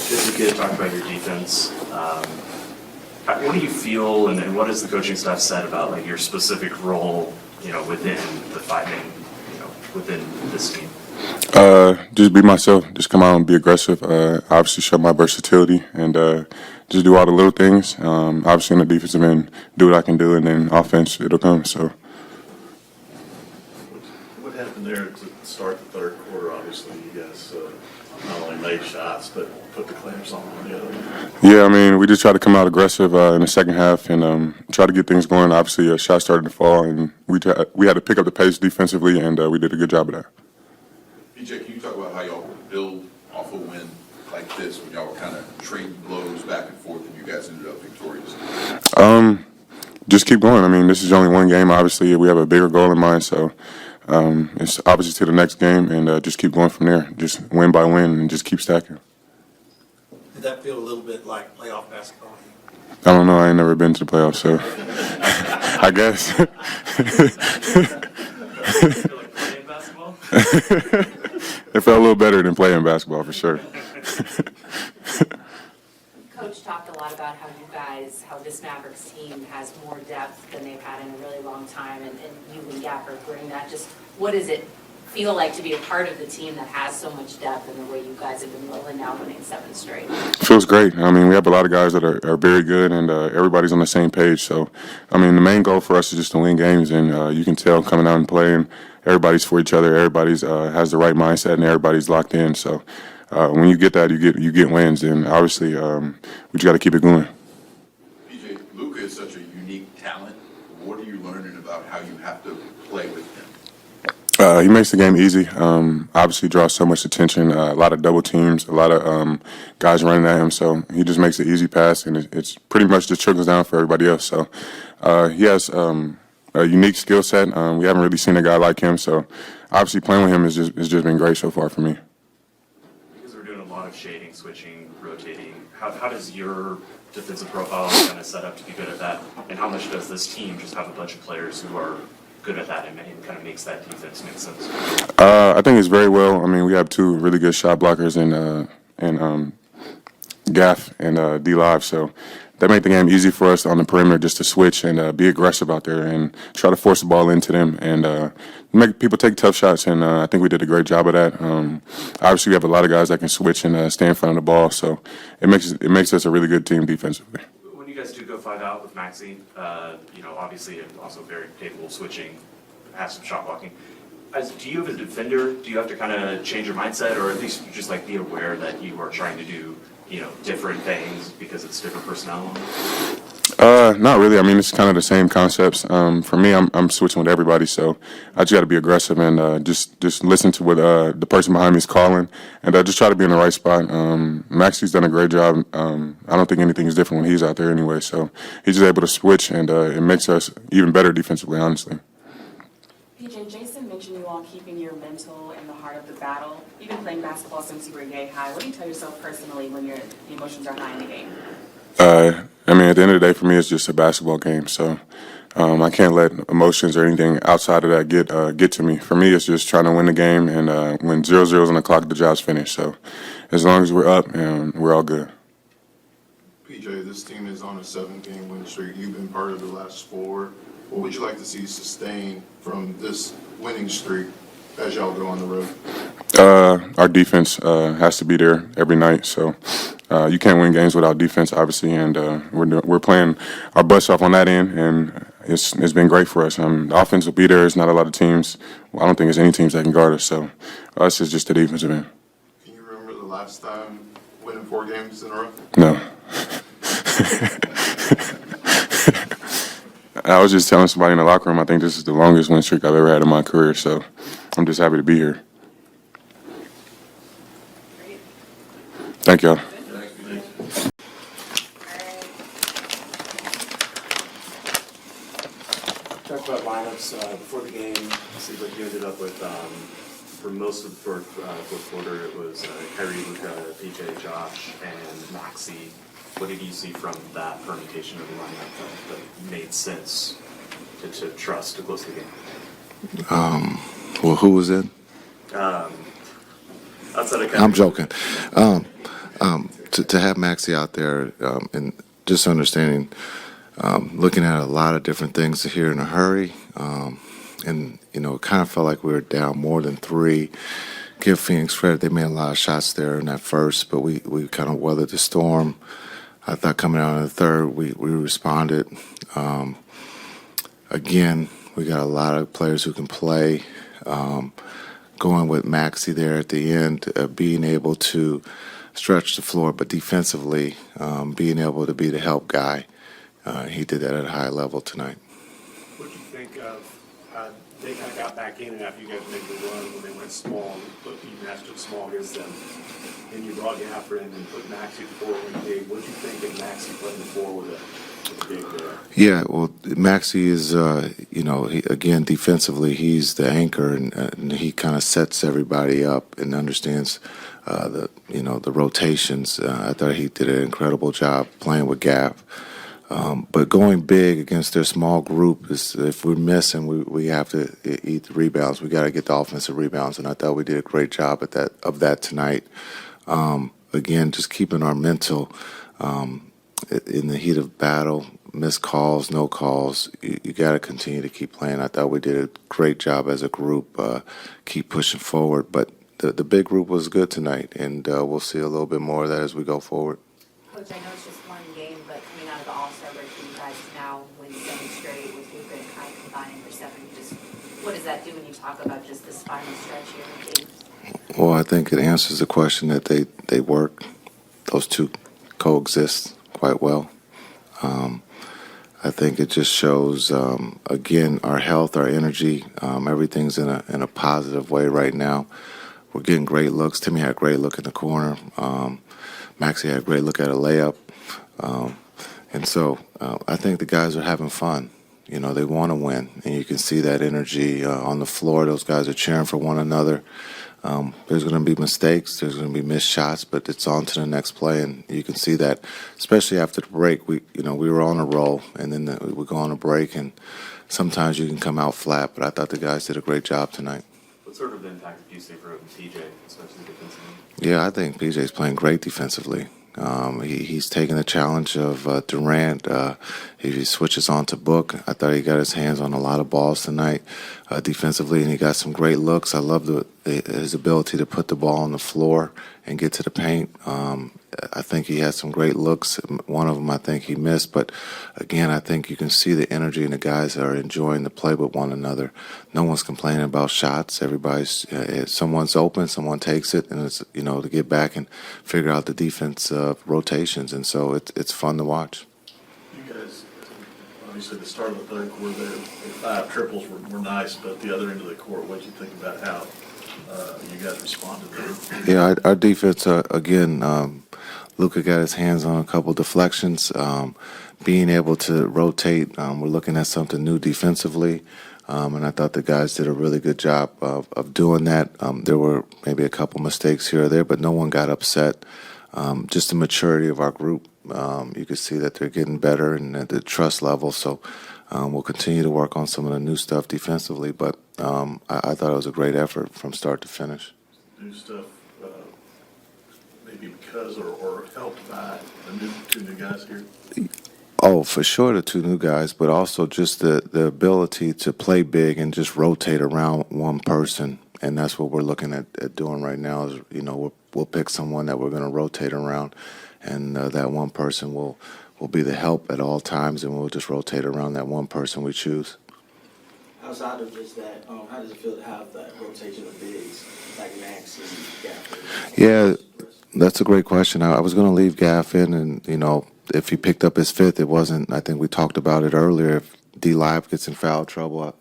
If you could talk about your defense, what do you feel, and what has the coaching staff said about like your specific role, within the five-man, within this team? Just be myself. Just come out and be aggressive. Obviously, show my versatility and just do all the little things. Obviously, in the defensive end, do what I can do, and then offense, it'll come. So. What happened there to start the third quarter? Obviously, you guys not only made shots, but put the clamps on the other end. Yeah, I mean, we just tried to come out aggressive in the second half and try to get things going. Obviously, a shot started to fall, and we had to pick up the pace defensively, and we did a good job of that. PJ, can you talk about how y'all build off a win like this when y'all were kind of trading blows back and forth and you guys ended up victorious? Just keep going. I mean, this is only one game. Obviously, we have a bigger goal in mind, so it's obviously to the next game, and just keep going from there. Just win by win, and just keep stacking. Did that feel a little bit like playoff basketball? I don't know. I ain't never been to the playoffs, so I guess. Like playing basketball? It felt a little better than playing basketball, for sure. Coach talked a lot about how this Mavericks team has more depth than they've had in a really long time, and you and Gaffer bring that. Just what does it feel like to be a part of the team that has so much depth in the way you guys have been rolling now, winning 7 straight? Feels great. I mean, we have a lot of guys that are very good, and everybody's on the same page. So, I mean, the main goal for us is just to win games, and you can tell coming out and playing, everybody's for each other. Everybody's has the right mindset, and everybody's locked in. So, when you get that, you get wins, and obviously, we just got to keep it going. PJ, Luka is such a unique talent. What are you learning about how you have to play with him? He makes the game easy. Obviously, draws so much attention. A lot of double teams, a lot of guys running at him. So he just makes it easy pass, and it's pretty much just trickles down for everybody else. So he has a unique skill set. We haven't really seen a guy like him. So obviously, playing with him has just been great so far for me. Because we're doing a lot of shading, switching, rotating. How does your defensive profile kind of set up to be good at that? And how much does this team just have a bunch of players who are good at that and kind of makes that defense make sense? I think it's very well. I mean, we have 2 really good shot blockers in Gaff and D-Live, so that make the game easy for us on the perimeter just to switch and be aggressive out there and try to force the ball into them and make people take tough shots, and I think we did a great job of that. Obviously, we have a lot of guys that can switch and stay in front of the ball, so it makes us a really good team defensively. When you guys do go 5 out with Maxey, obviously and also very capable of switching, has some shot blocking. Do you, as a defender, do you have to kind of change your mindset, or at least just like be aware that you are trying to do, different things because it's different personnel? Not really. I mean, it's kind of the same concepts. For me, I'm switching with everybody, so I just got to be aggressive and just listen to what the person behind me is calling, and just try to be in the right spot. Maxie's done a great job. I don't think anything is different when he's out there anyway, so he's just able to switch, and it makes us even better defensively, honestly. PJ, Jason mentioned you all keeping your mental in the heart of the battle. You've been playing basketball since you were yay high. What do you tell yourself personally when the emotions are high in the game? I mean, at the end of the day, for me, it's just a basketball game. So I can't let emotions or anything outside of that get to me. For me, it's just trying to win the game, and when 0-0 is on the clock, the job's finished. So as long as we're up, we're all good. PJ, this team is on a 7-game win streak. You've been part of the last 4. What would you like to see sustained from this winning streak as y'all go on the road? Our defense has to be there every night. So you can't win games without defense, obviously, and we're playing our butts off on that end, and it's been great for us. The offense will be there. There's not a lot of teams. Well, I don't think there's any teams that can guard us. So us is just the defensive end. Can you remember the last time winning 4 games in a row? No. I was just telling somebody in the locker room, I think this is the longest win streak I've ever had in my career, so I'm just happy to be here. Great. Thank y'all. Talk about lineups before the game. It seems like you ended up with, for most of the fourth quarter, it was Kyrie, Luka, PJ, Josh, and Maxey. What did you see from that permutation of the lineup that made sense to trust to close the game? Well, who was it? Outside of I'm joking. to have Maxey out there and just understanding, looking at a lot of different things here in a hurry, and it kind of felt like we were down more than three. Give Phoenix credit; they made a lot of shots there in that first, but we kind of weathered the storm. I thought coming out in the third, we responded. Again, we got a lot of players who can play. Going with Maxey there at the end, being able to stretch the floor, but defensively, being able to be the help guy. He did that at a high level tonight. What do you think of, they kind of got back in and after you guys made the run when they went small, but you matched up small against them. Then you brought Gaffer in and put Maxey at the four with big. What do you think of Maxey playing the four with a big there? Yeah, well, Maxey is, again, defensively, he's the anchor, and he kind of sets everybody up and understands the rotations. I thought he did an incredible job playing with Gaff. But going big against their small group is, if we're missing, we have to eat the rebounds. We got to get the offensive rebounds, and I thought we did a great job of that tonight. Again, just keeping our mental in the heat of battle. Missed calls, no calls. You got to continue to keep playing. I thought we did a great job as a group. Keep pushing forward, but the big group was good tonight, and we'll see a little bit more of that as we go forward. Coach, I know it's just one game, but coming out of the All-Star break, you guys now win 7 straight with Luka and Kai combining for 7. What does that do when you talk about just this final stretch here in games? Well, I think it answers the question that they work. Those two coexist quite well. I think it just shows, again, our health, our energy, everything's in a positive way right now. We're getting great looks. Timmy had a great look in the corner. Maxey had a great look at a layup. And so I think the guys are having fun. They want to win, and you can see that energy on the floor. Those guys are cheering for one another. There's going to be mistakes. There's going to be missed shots, but it's on to the next play, and you can see that, especially after the break. We were on a roll, and then we go on a break, and sometimes you can come out flat. But I thought the guys did a great job tonight. What sort of impact do you see from PJ, especially defensively? Yeah, I think PJ's playing great defensively. He's taking the challenge of Durant. He switches on to Book. I thought he got his hands on a lot of balls tonight defensively, and he got some great looks. I love his ability to put the ball on the floor and get to the paint. I think he had some great looks. One of them I think he missed, but again, I think you can see the energy, and the guys are enjoying the play with one another. No one's complaining about shots. Everybody's someone's open, someone takes it, and it's to get back and figure out the defense rotations, and so it's fun to watch. You guys, obviously the start of the third quarter there, the 5 triples were nice, but the other end of the court, what did you think about how you guys responded there? Yeah, our defense, again, Luka got his hands on a couple deflections. Being able to rotate, we're looking at something new defensively, and I thought the guys did a really good job of doing that. There were maybe a couple mistakes here or there, but no one got upset. Just the maturity of our group. You can see that they're getting better and at the trust level, so we'll continue to work on some of the new stuff defensively, but I thought it was a great effort from start to finish. New stuff, maybe because or helped by the two new guys here? Oh, for sure, the 2 new guys, but also just the ability to play big and just rotate around one person, and that's what we're looking at doing right now. Is we'll pick someone that we're going to rotate around, and that one person will be the help at all times, and we'll just rotate around that one person we choose. Outside of just that, how does it feel to have that rotation of bigs like Max and Gaff? Yeah, that's a great question. I was going to leave Gaff in, and if he picked up his 5th, it wasn't. I think we talked about it earlier. If D-Live gets in foul trouble,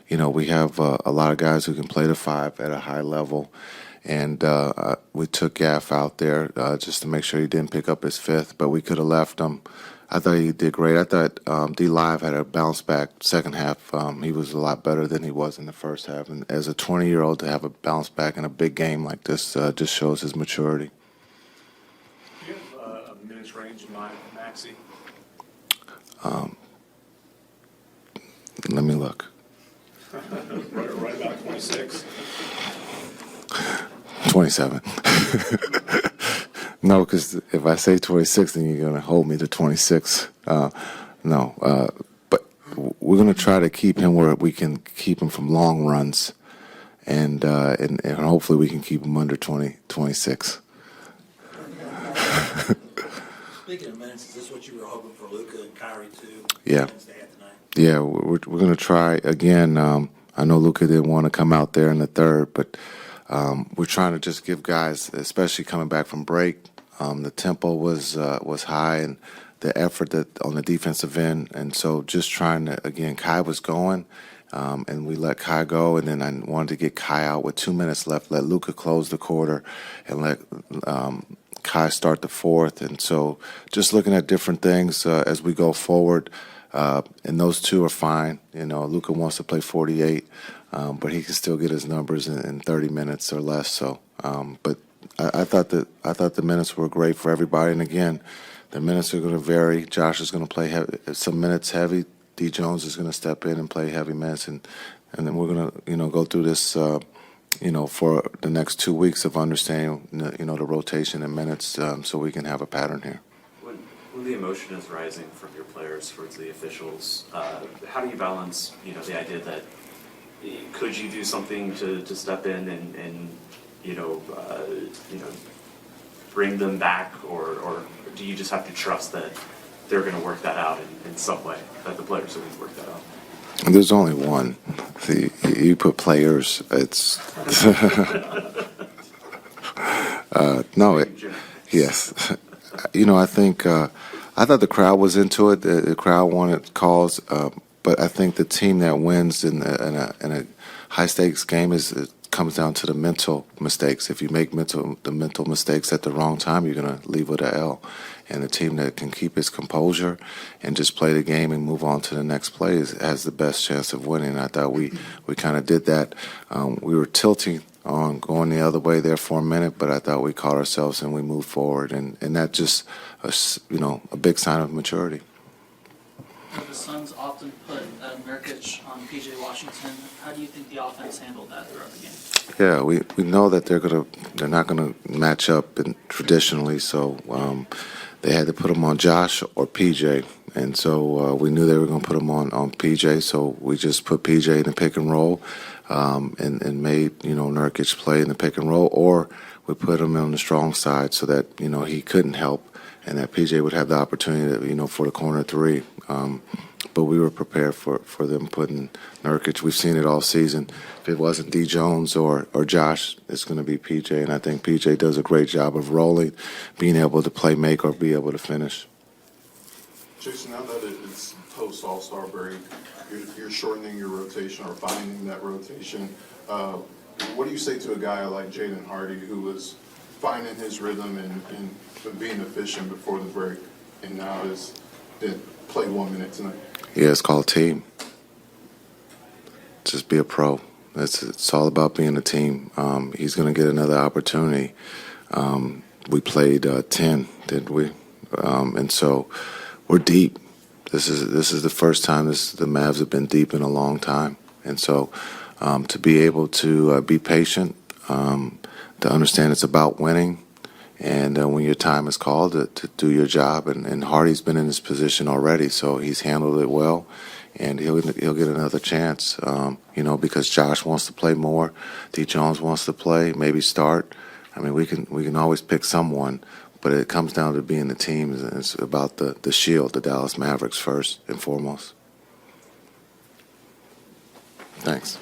we have a lot of guys who can play the 5 at a high level, and we took Gaff out there just to make sure he didn't pick up his 5th. But we could have left him. I thought he did great. I thought D-Live had a bounce back second half. He was a lot better than he was in the first half. And as a 20-year-old to have a bounce back in a big game like this just shows his maturity. Do you have a minute's range in mind, Maxey? Let me look. right about 26. 27. No, because if I say 26, then you're going to hold me to 26. No, but we're going to try to keep him where we can keep him from long runs, and hopefully we can keep him under 26. Speaking of minutes, is this what you were hoping for Luka and Kyrie too? Yeah. Wednesday at tonight? Yeah, we're going to try again. I know Luka didn't want to come out there in the third, but we're trying to just give guys, especially coming back from break, the tempo was high and the effort that on the defensive end, and so just trying to again. Kai was going, and we let Kai go, and then I wanted to get Kai out with 2 minutes left. Let Luka close the quarter, and let Kai start the fourth, and so just looking at different things as we go forward. And those two are fine. You know, Luka wants to play 48, but he can still get his numbers in 30 minutes or less. So, but I thought the minutes were great for everybody. And again, the minutes are going to vary. Josh is going to play some minutes heavy. D. Jones is going to step in and play heavy minutes, and then we're going to go through this. For the next 2 weeks of understanding, the rotation and minutes, so we can have a pattern here. When the emotion is rising from your players towards the officials, how do you balance, the idea that could you do something to step in and bring them back, or do you just have to trust that they're going to work that out in some way, that the players are going to work that out? There's only one. See, you put players. It's no. Yes. I think I thought the crowd was into it. The crowd wanted calls, but I think the team that wins in a high stakes game comes down to the mental mistakes. If you make the mental mistakes at the wrong time, you're going to leave with an L. And the team that can keep its composure and just play the game and move on to the next play has the best chance of winning. I thought we kind of did that. We were tilting on going the other way there for a minute, but I thought we caught ourselves and we moved forward, and that just a big sign of maturity. The Suns often put Nurkic on P.J. Washington. How do you think the offense handled that throughout the game? Yeah, we know that they're not gonna match up traditionally, so they had to put them on Josh or P.J. And so we knew they were going to put him on P.J., so we just put P.J. in the pick and roll and made, Nurkic play in the pick and roll, or we put him on the strong side so that, he couldn't help and that P.J. would have the opportunity, for the corner three. But we were prepared for them putting Nurkic. We've seen it all season. If it wasn't D. Jones or Josh, it's going to be P.J., and I think P.J. does a great job of rolling, being able to play make or be able to finish. Jason, now that it's post All-Star break, you're shortening your rotation or finding that rotation. What do you say to a guy like Jaden Hardy, who was finding his rhythm and being efficient before the break, and now didn't play 1 minute tonight? Yeah, it's called team. Just be a pro. It's all about being a team. He's going to get another opportunity. We played 10, didn't we? And so we're deep. This is the first time the Mavs have been deep in a long time. And so to be able to be patient, to understand it's about winning, and when your time is called to do your job. And Hardy's been in this position already, so he's handled it well. And he'll get another chance, because Josh wants to play more. D. Jones wants to play, maybe start. I mean, we can always pick someone, but it comes down to being the team. It's about the shield, the Dallas Mavericks first and foremost. Thanks.